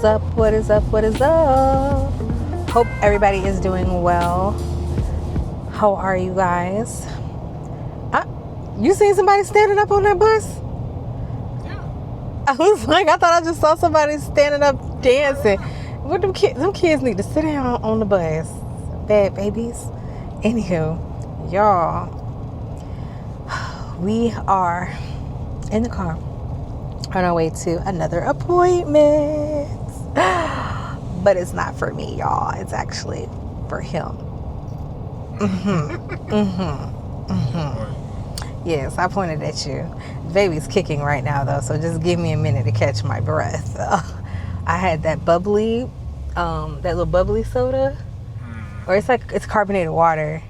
is up? What is up? What is up? Hope everybody is doing well. How are you guys? You seen somebody standing up on that bus? Yeah. I was like, I thought I just saw somebody standing up dancing. What them kids need to sit down on the bus. Bad babies. Anywho, y'all, we are in the car on our way to another appointment. But it's not for me, y'all. It's actually for him. Yes, I pointed at you. Baby's kicking right now, though, so just give me a minute to catch my breath. I had that bubbly, that little bubbly soda, or it's carbonated water,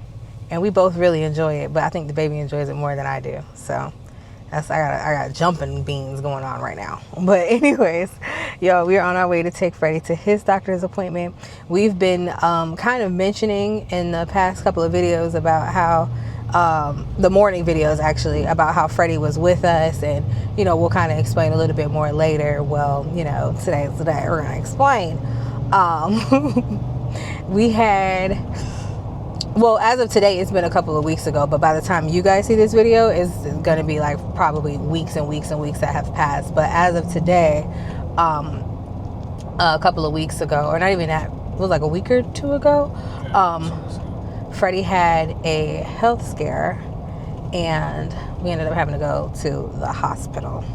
and we both really enjoy it, but I think the baby enjoys it more than I do. So I got jumping beans going on right now. But anyways, yo, we are on our way to take Freddy to his doctor's appointment. We've been kind of mentioning in the past couple of videos about how the morning videos actually about how Freddy was with us, and we'll kind of explain a little bit more later. Well, today's the day we're gonna explain. We had, well, as of today, it's been a couple of weeks ago, but by the time you guys see this video, it's going to be like probably weeks and weeks and weeks that have passed. But as of today, a couple of weeks ago, or not even that, it was like a week or two ago, Freddy had a health scare, and we ended up having to go to the hospital.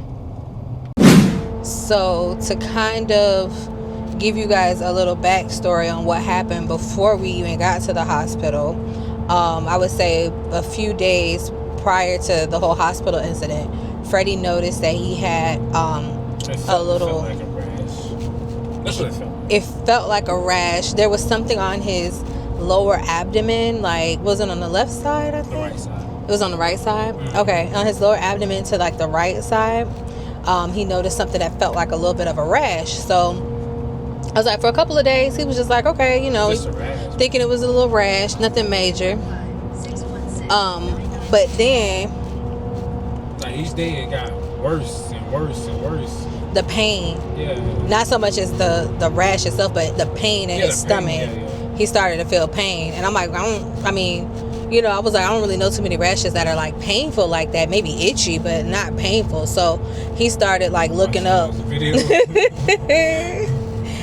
So to kind of give you guys a little backstory on what happened before we even got to the hospital, I would say a few days prior to the whole hospital incident, Freddy noticed that he had a little. It felt like a rash. That's what it felt like. It felt like a rash. There was something on his lower abdomen, like, was it on the left side? I think. The right side. It was on the right side. Mm-hmm. Okay, on his lower abdomen to like the right side, he noticed something that felt like a little bit of a rash. So I was like, for a couple of days, he was just like, okay, Just a rash. thinking it was a little rash, nothing major. But then, like, each day it got worse and worse and worse. the pain, Yeah. not so much as the rash itself, but the pain in his stomach. He started to feel pain, and I'm like, I was like, I don't really know too many rashes that are like painful like that. Maybe itchy, but not painful. So he started like looking up.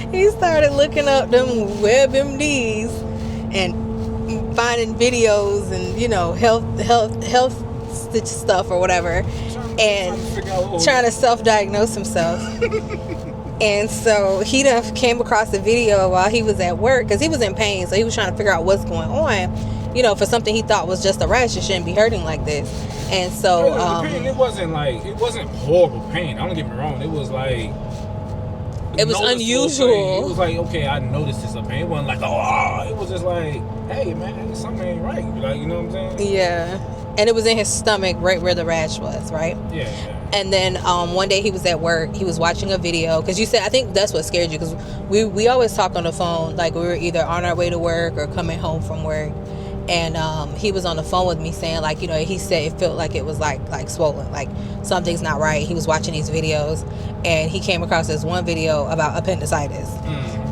He started looking up them WebMDs and finding videos and health stuff or whatever, and trying to self-diagnose himself. And so he done came across a video while he was at work, because he was in pain, so he was trying to figure out what's going on. For something he thought was just a rash, it shouldn't be hurting like this. And so the pain, it wasn't horrible pain. Don't get me wrong. It was like, it was unusual. Pain. It was like, okay, I noticed this pain. It wasn't like, it was just like, hey man, something ain't right. Like, you know what I'm saying? Yeah. And it was in his stomach, right where the rash was, right? Yeah. And then one day he was at work, he was watching a video, because you said, I think that's what scared you, because we always talk on the phone, like we were either on our way to work or coming home from work. And he was on the phone with me saying, like, he said it felt like it was like swollen, like something's not right. He was watching these videos, and he came across this one video about appendicitis.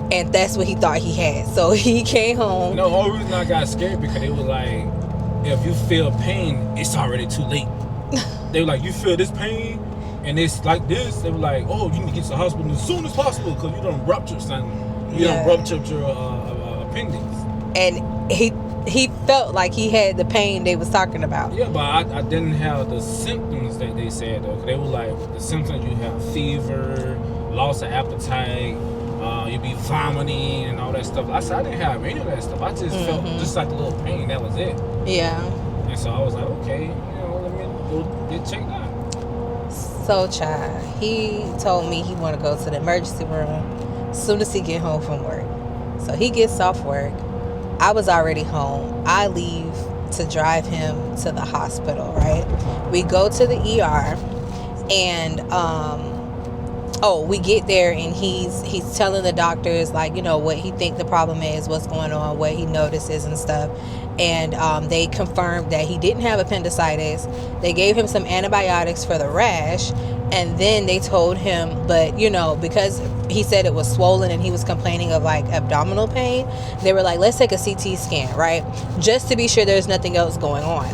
And that's what he thought he had. So he came home. No, the whole reason I got scared, because it was like, if you feel pain, it's already too late. They were like, you feel this pain and it's like this, they were like, oh, you need to get to the hospital as soon as possible, because you done ruptured something. You done ruptured your appendix. And he felt like he had the pain they was talking about. Yeah, but I didn't have the symptoms that they said, though. They were like, the symptoms, you have fever, loss of appetite, you be vomiting and all that stuff. I said I didn't have any of that stuff. I just felt just like a little pain. That was it. Yeah. And so I was like, okay, let me go get checked out. So, child, he told me he want to go to the emergency room as soon as he get home from work. So he gets off work. I was already home. I leave to drive him to the hospital, right? We go to the ER, and we get there, and he's telling the doctors, like, what he think the problem is, what's going on, what he notices and stuff. And they confirmed that he didn't have appendicitis. They gave him some antibiotics for the rash, and then they told him, but because he said it was swollen and he was complaining of like abdominal pain. They were like, let's take a CT scan, right? Just to be sure there's nothing else going on,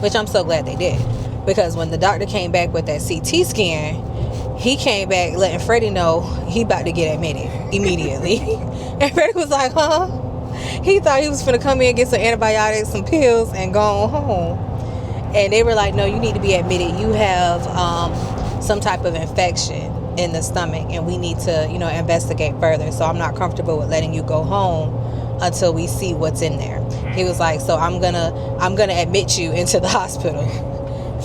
which I'm so glad they did. Because when the doctor came back with that CT scan, he came back letting Freddy know he about to get admitted immediately. And Freddy was like, huh? He thought he was finna come in, get some antibiotics, some pills, and go home. And they were like, no, you need to be admitted. You have some type of infection in the stomach, and we need to, investigate further. So I'm not comfortable with letting you go home until we see what's in there. He was like, so I'm gonna admit you into the hospital.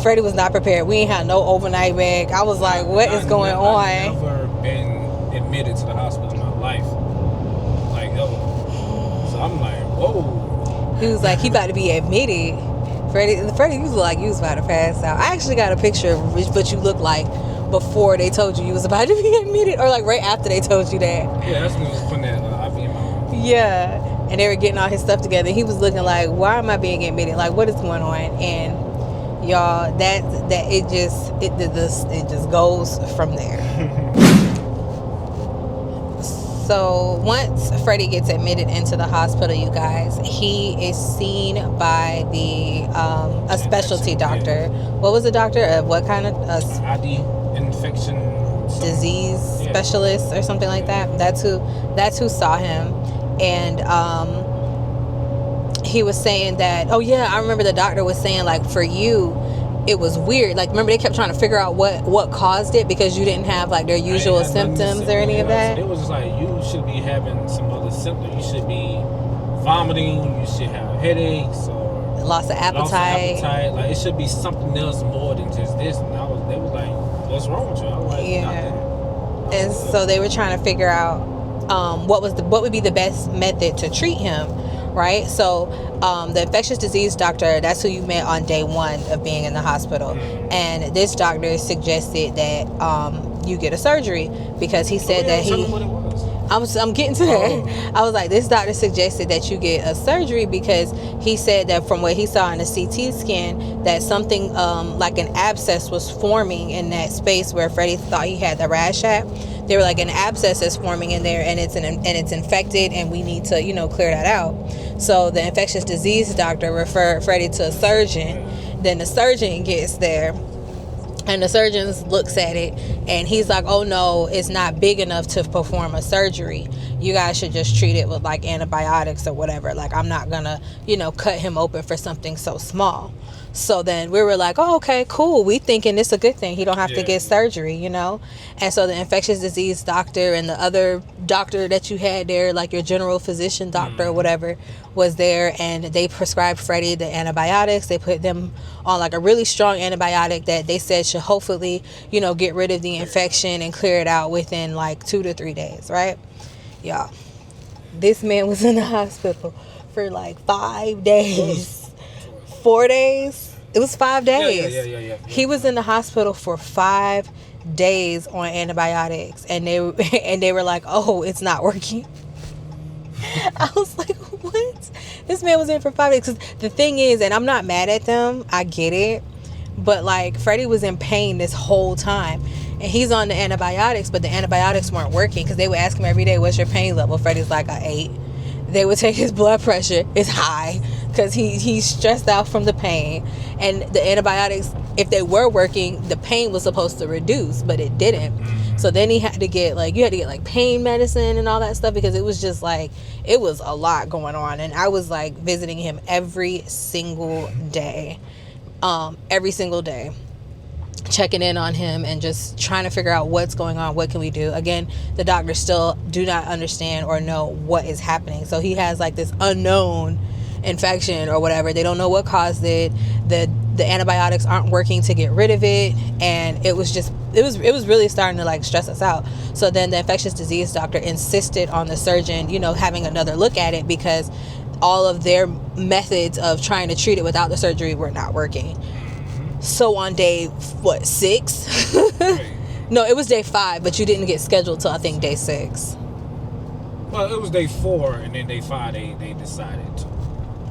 Freddie was not prepared. We ain't had no overnight bag. I was like, what is going on? I've never been admitted to the hospital in my life, like ever. So I'm like, whoa. He was like, he about to be admitted. Freddie, you look like you was about to pass out. I actually got a picture of what you look like before they told you was about to be admitted, or like right after they told you that. Yeah, that's when he was putting that IV in my mouth. Yeah, and they were getting all his stuff together. He was looking like, why am I being admitted? Like, what is going on? And y'all, it just goes from there. So once Freddie gets admitted into the hospital, you guys, he is seen by a specialty doctor. What was the doctor? What kind of ID infection disease specialist or something like that? That's who saw him, and he was saying that. Oh yeah, I remember the doctor was saying like, for you, it was weird. Like, remember they kept trying to figure out what caused it because you didn't have like their usual symptoms or any of that. It was just like, you should be having some other symptoms. You should be vomiting. You should have headaches or loss of appetite. Like, it should be something else more than just this. And they was like, what's wrong with you? I was like, nothing. And so they were trying to figure out what would be the best method to treat him. Right, so the infectious disease doctor, that's who you met on day one of being in the hospital, and this doctor suggested that you get a surgery because he said that he. What it was. I'm getting to that. I was like, this doctor suggested that you get a surgery because he said that from what he saw in the CT scan, that something like an abscess was forming in that space where Freddie thought he had the rash at. They were like, an abscess is forming in there, and it's infected, and we need to clear that out. So the infectious disease doctor referred Freddie to a surgeon. Then the surgeon gets there, and the surgeon looks at it, and he's like, oh no, it's not big enough to perform a surgery. You guys should just treat it with like antibiotics or whatever. Like, I'm not gonna cut him open for something so small. So then we were like, oh, okay, cool. We thinking it's a good thing. He don't have to get surgery, And so the infectious disease doctor and the other doctor that you had there, like your general physician doctor or whatever, was there. And they prescribed Freddie the antibiotics. They put them on like a really strong antibiotic that they said should hopefully, get rid of the infection and clear it out within like 2 to 3 days, right? Y'all, this man was in the hospital for like 5 days. 4 days? It was 5 days. Yeah. He was in the hospital for 5 days on antibiotics, and they were like, oh, it's not working. I was like, what? This man was in for 5 days. 'Cause the thing is, and I'm not mad at them, I get it, but like Freddie was in pain this whole time, and he's on the antibiotics, but the antibiotics weren't working because they would ask him every day, what's your pain level? Freddie's like, a 8. They would take his blood pressure. It's high because he's stressed out from the pain. And the antibiotics, if they were working, the pain was supposed to reduce, but it didn't. So then you had to get like pain medicine and all that stuff because it was just like, it was a lot going on. And I was like visiting him every single day, checking in on him and just trying to figure out what's going on. What can we do? Again, the doctors still do not understand or know what is happening. So he has like this unknown infection or whatever. They don't know what caused it. The antibiotics aren't working to get rid of it, and it was really starting to like stress us out. So then the infectious disease doctor insisted on the surgeon having another look at it because all of their methods of trying to treat it without the surgery were not working. So on day 6? No, it was day 5, but you didn't get scheduled till I think day 6. Well, it was day 4, and then day 5 they decided to.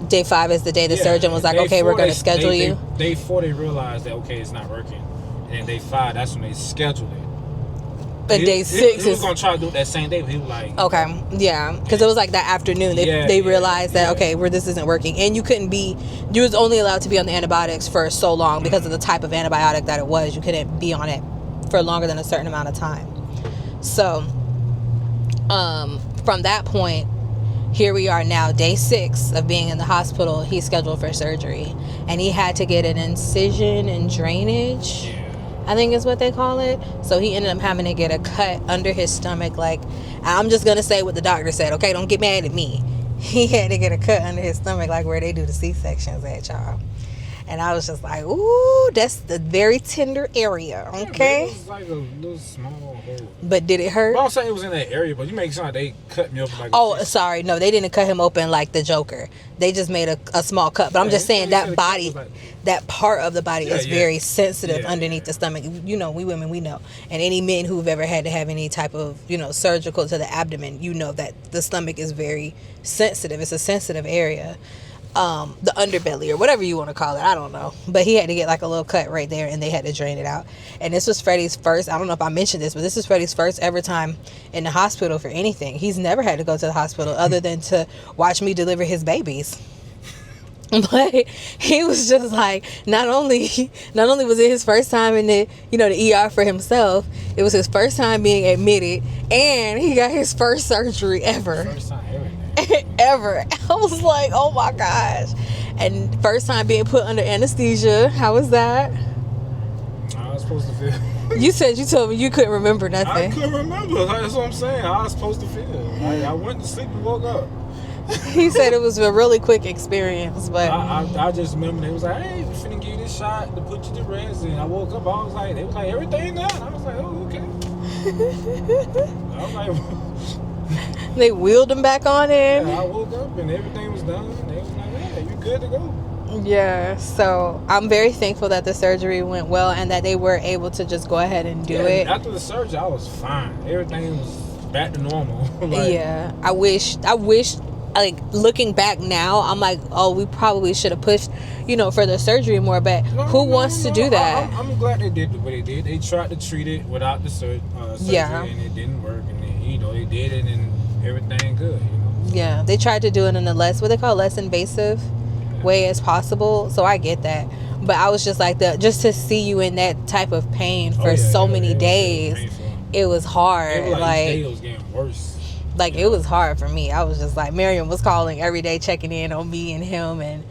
Day 5 is the day the surgeon was like, okay, we're going to schedule you. Day 4 they realized that, okay, it's not working. And then day 5, that's when they scheduled it. And day 6 he was gonna try to do it that same day, but he was like, okay, yeah, because it was like that afternoon. They realized that okay, where this isn't working, and you was only allowed to be on the antibiotics for so long because of the type of antibiotic that it was. You couldn't be on it for longer than a certain amount of time. So, from that point, here we are now, day 6 of being in the hospital. He's scheduled for surgery, and he had to get an incision and drainage. I think is what they call it. So he ended up having to get a cut under his stomach. Like, I'm just going to say what the doctor said, okay? Don't get mad at me. He had to get a cut under his stomach, like where they do the C-sections at, y'all. And I was just like, ooh, that's the very tender area, okay? Yeah, it was like a little small hole. But did it hurt? Well, I'm saying it was in that area, but you make it sound like they cut me open like sorry. No, they didn't cut him open like the Joker. They just made a small cut. But I'm just saying that body, that part of the body is very sensitive underneath the stomach. You know, we women, we know. And any men who've ever had to have any type of, surgical to the abdomen, you know that the stomach is very sensitive. It's a sensitive area. The underbelly or whatever you want to call it. I don't know. But he had to get like a little cut right there and they had to drain it out. And this was Freddie's first, I don't know if I mentioned this, but this is Freddie's first ever time in the hospital for anything. He's never had to go to the hospital other than to watch me deliver his babies. But he was just like, not only was it his first time in the ER for himself, it was his first time being admitted, and he got his first surgery ever. First time ever. I was like, oh my gosh. And first time being put under anesthesia. How was that? I was supposed to feel. You told me you couldn't remember nothing. I couldn't remember. That's what I'm saying. How I was supposed to feel. I went to sleep and woke up. He said it was a really quick experience, but I just remember they was like, hey, we finna give you this shot to put you to rest. And I woke up, I was like, they was like, everything done. I was like, oh, okay. I was like, they wheeled him back on in. Yeah, I woke up and everything was done. They was like, yeah, you good to go. Yeah, so I'm very thankful that the surgery went well and that they were able to just go ahead and do it. After the surgery, I was fine. Everything was back to normal. Yeah, I wish, like, looking back now, I'm like, oh, we probably should have pushed, for the surgery more, but who wants to do that? I'm glad they did what they did. They tried to treat it without the surgery, and it didn't work, and then, they did it, and everything good, Yeah, they tried to do it in a less invasive way as possible, so I get that. But I was just like, just to see you in that type of pain for so many days, it was hard. It was like each day it was getting worse. Like, it was hard for me. I was just like, Miriam was calling every day, checking in on me and him, and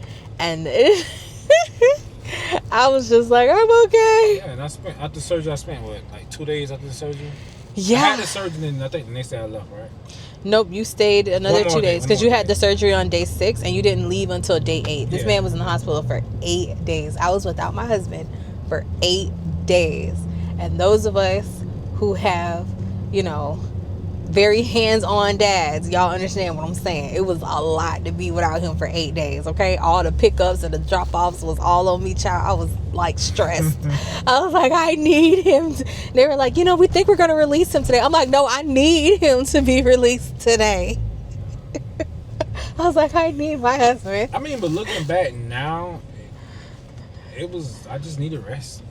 I was just like, I'm okay. Yeah, and after surgery, I spent, 2 days after the surgery? Yeah. I had the surgery, and I think the next day I left, right? Nope, you stayed another 2 days because you had the surgery on day 6 and you didn't leave until day 8. This man was in the hospital for 8 days. I was without my husband for 8 days. And those of us who have, very hands-on dads, y'all understand what I'm saying. It was a lot to be without him for 8 days, okay? All the pickups and the drop-offs was all on me, child. I was like stressed. I was like, I need him. They were like, we think we're going to release him today. I'm like, no, I need him to be released today. I was like, I need my husband. I mean, but looking back now, I just needed rest.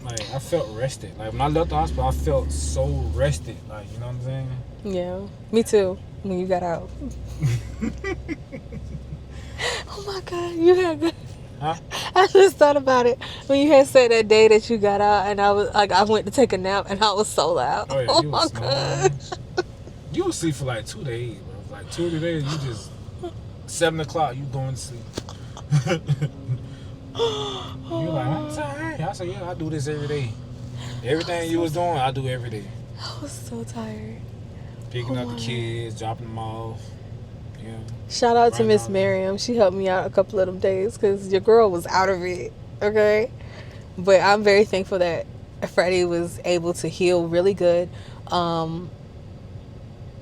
Like, I felt rested. Like, when I left the hospital, I felt so rested. Like, you know what I'm saying? Yeah, me too. When you got out. Oh my God, you had good. Huh? I just thought about it when you had said that day that you got out, and I was like, I went to take a nap, and I was so loud. Oh, yeah, oh my God. You would sleep for 2 days, bro. 2 or 3 days, you just 7 o'clock, you going to sleep. You're like, I'm tired. I said, yeah, I do this every day. Everything you was doing, I do every day. I was so tired. Picking up the kids, dropping them off. Yeah. Shout out to Miss Miriam. She helped me out a couple of them days because your girl was out of it. Okay? But I'm very thankful that Freddie was able to heal really good.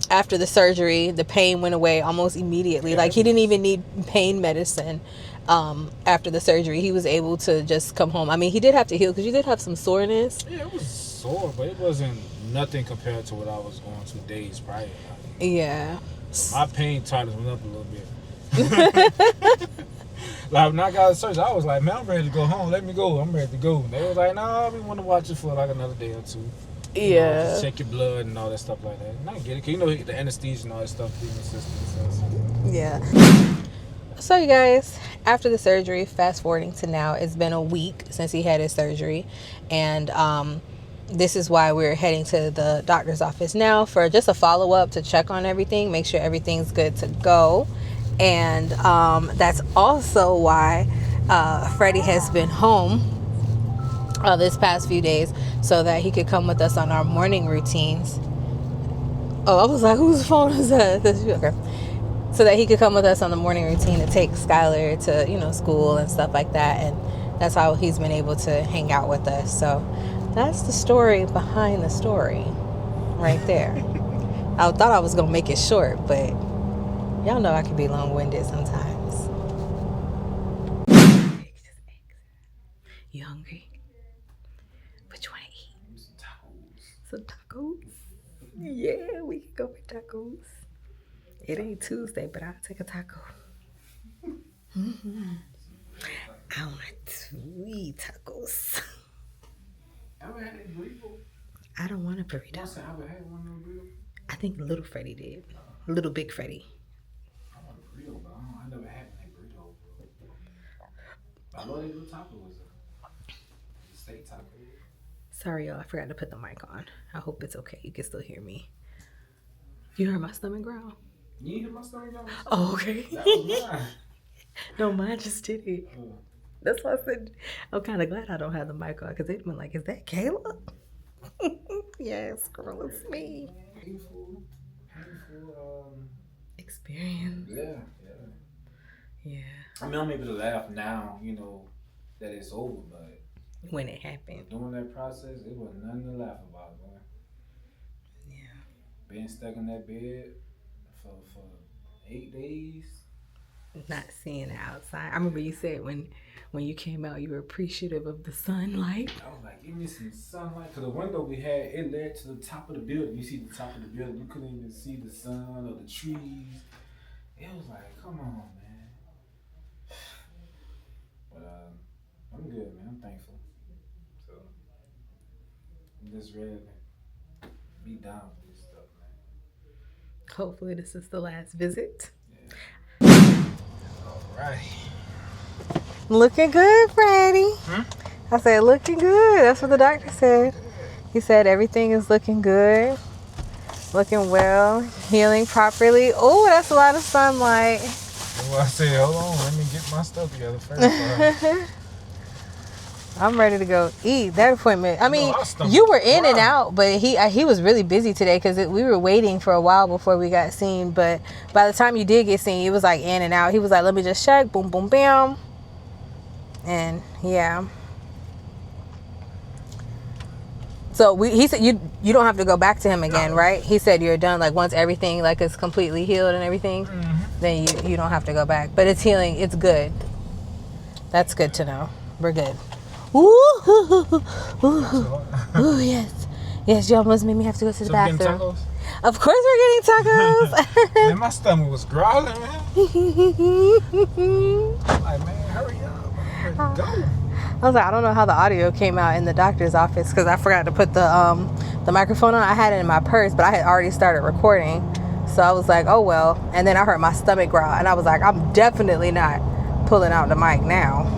After the surgery, the pain went away almost immediately. Like, he didn't even need pain medicine. After the surgery, he was able to just come home. I mean, he did have to heal because you did have some soreness. Yeah, it was sore, but it wasn't nothing compared to what I was going through days prior. Yeah. My pain tolerance went up a little bit. Like, when I got the surgery, I was like, man, I'm ready to go home. Let me go. I'm ready to go. They was like, no, we want to watch it for another day or two. Yeah. Just check your blood and all that stuff like that. And I get it, 'cause you know the anesthesia and all that stuff in the system. So. Yeah. So you guys, after the surgery, fast forwarding to now, it's been a week since he had his surgery, and this is why we're heading to the doctor's office now for just a follow-up to check on everything, make sure everything's good to go. And that's also why Freddy has been home this past few days, so that he could come with us on our morning routines. Oh, I was like, whose phone is that? Okay. So that he could come with us on the morning routine to take Skylar to, you know, school and stuff like that. And that's how he's been able to hang out with us. So that's the story behind the story right there. I thought I was going to make it short, but y'all know I can be long-winded sometimes. You hungry? What you want to eat? Some tacos. Yeah, we can go for tacos. It ain't Tuesday, but I'll take a taco. Mm-hmm. I want 2 tacos. Ever had that burrito? I don't want a burrito. Ever had one of those burritos? I think little Freddy did. Little Big Freddy. I want a burrito, but I never had that burrito. I love these little tacos. Steak tacos. Sorry, y'all. I forgot to put the mic on. I hope it's okay. You can still hear me. You heard my stomach growl? You hear my stomach growl? Oh, okay. That was mine. No, mine just did it. That's why I said I'm kind of glad I don't have the mic on, because they'd been like, is that Kayla? Yes, girl, it's me. Painful Experience. Yeah. I mean, I'm able to laugh now, you know, that it's over, but when it happened, during that process, it was nothing to laugh about, man. Yeah. Being stuck in that bed for 8 days. Not seeing the outside. I remember you said when you came out, you were appreciative of the sunlight. I was like, give me some sunlight. Because the window we had, it led to the top of the building. You see the top of the building, you couldn't even see the sun or the trees. It was like, come on, man. But I'm good, man. I'm thankful. So I'm just ready to be done with this stuff, man. Hopefully this is the last visit. Yeah. All right. Looking good, Freddy. I said, looking good. That's what the doctor said. He said everything is looking good, looking well, healing properly. Oh, that's a lot of sunlight. Well, I said, hold on, let me get my stuff together first. I'm ready to go eat. That appointment. I mean, you were in and out, but he was really busy today because we were waiting for a while before we got seen. But by the time you did get seen, it was like in and out. He was like, let me just check. Boom, boom, bam. And yeah. So he said you don't have to go back to him again, right? He said you're done. Like once everything like is completely healed and everything, then you don't have to go back. But it's healing. It's good. That's good to know. We're good. Ooh, yes. You almost made me have to go to the bathroom. Of course we're getting tacos. Man, my stomach was growling, man. Like, man, hurry up. I'm ready to go. I was like, I don't know how the audio came out in the doctor's office because I forgot to put the microphone on. I had it in my purse, but I had already started recording. So I was like, oh well. And then I heard my stomach growl, and I was like, I'm definitely not pulling out the mic now.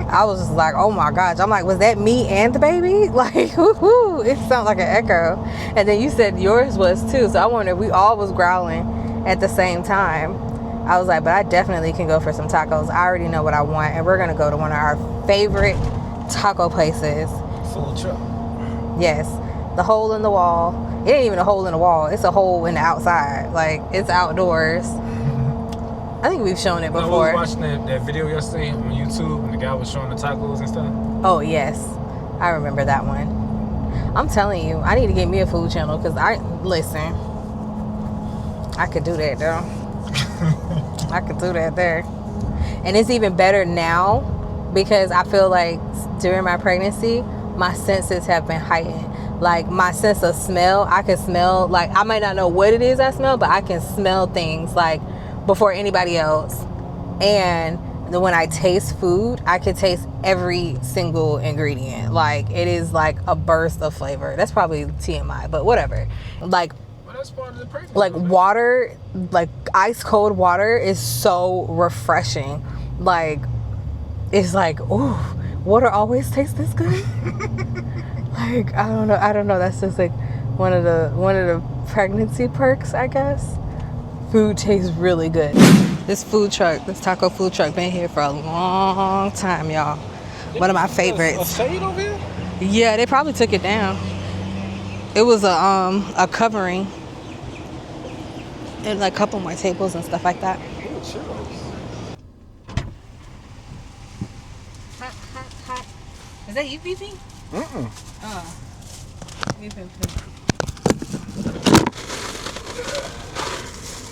I was just like, oh my gosh. I'm like, was that me and the baby? Like, whoo, it sounds like an echo. And then you said yours was too. So I wondered if we all was growling at the same time. I was like, but I definitely can go for some tacos. I already know what I want. And we're going to go to one of our favorite taco places. Full truck. Yes. The hole in the wall. It ain't even a hole in the wall. It's a hole in the outside. Like, it's outdoors. I think we've shown it before. I was watching that video yesterday on YouTube and the guy was showing the tacos and stuff. Oh, yes. I remember that one. I'm telling you, I need to get me a food channel because listen, I could do that though. I could do that there. And it's even better now because I feel like during my pregnancy, my senses have been heightened. Like my sense of smell, I can smell, like I might not know what it is I smell, but I can smell things like before anybody else. And when I taste food, I can taste every single ingredient. Like, it is like a burst of flavor. That's probably TMI, but whatever. Like, Well, that's part of the pregnancy. like water, like ice cold water is so refreshing. Like, it's like, ooh, water always tastes this good. Like, I don't know. That's just like one of the pregnancy perks, I guess. Food tastes really good. This taco food truck, been here for a long time, y'all. One of my favorites. A shade over here? Yeah, they probably took it down. It was a covering and like a couple more tables and stuff like that. Ooh, churros. Hot. Is that you beeping?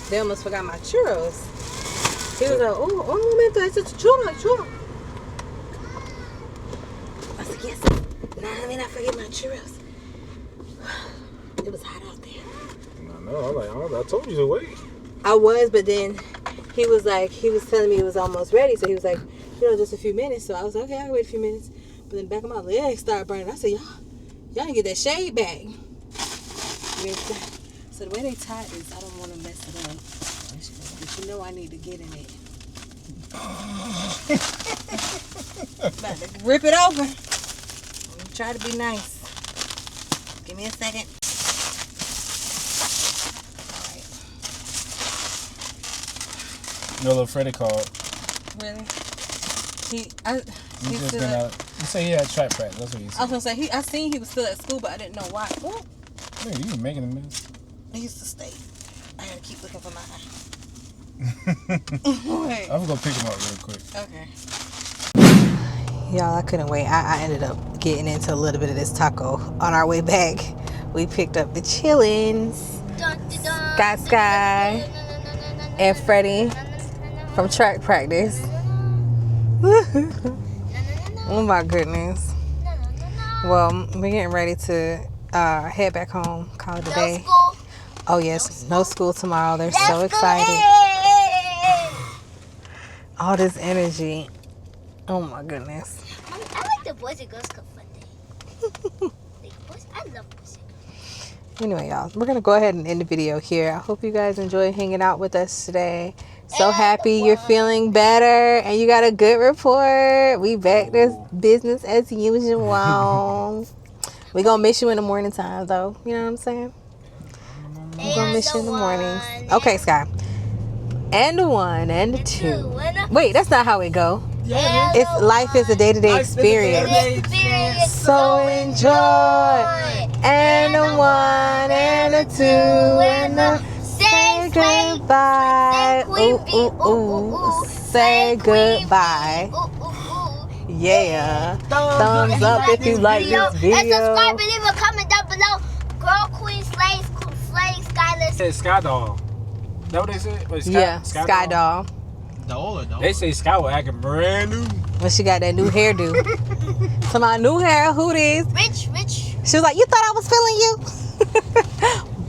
They almost forgot my churros. He was like, un momento, ese es churro. I said, yes. Nah, I mean, I forget my churros. It was hot out there. I know. I told you to wait. I was, but then he was telling me it was almost ready. So he was like, just a few minutes. So I was like, okay, I'll wait a few minutes. But then back of my legs started burning. I said, y'all didn't get that shade back. So the way they tie it is I don't want to mess it up. But I need to get in it. About to rip it open. Try to be nice. Give me a second. You know, little Freddy called. Really? He said he had track practice. That's what he said. I was gonna say I seen he was still at school, but I didn't know why. Oh. Man, you making a mess. I used to stay. I gotta keep looking for my eye. I'm gonna pick him up real quick. Okay. Y'all, I couldn't wait. I ended up getting into a little bit of this taco. On our way back, we picked up the chillins. Sky, and Freddy from track practice. Oh my goodness. Well, we're getting ready to head back home. Call it a day. Oh yes, no school tomorrow. They're so excited. All this energy. Oh my goodness. I like the Boys and Girls Club fun day. I love Boys and Girls. Anyway, y'all, we're gonna go ahead and end the video here. I hope you guys enjoyed hanging out with us today. So happy you're feeling better and you got a good report. We back to business as usual. We gonna miss you in the morning time though. You know what I'm saying? We gonna miss you in the mornings. Okay, Sky. And the 1 and the 2. Wait, that's not how it go. It's life is a day-to-day experience. So enjoy. And the 1 and the 2 and the say goodbye. Ooh. Say goodbye. Yeah. Thumbs up if you like this video. And subscribe and leave a comment down below. Girl Queen Slay Skylar. They said Sky Doll. Is that what they said? Wait, Sky Doll. They say Sky was acting brand new. When she got that new hairdo. To my new hair, who this? Rich. She was like, you thought I was feeling you?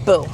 Boom.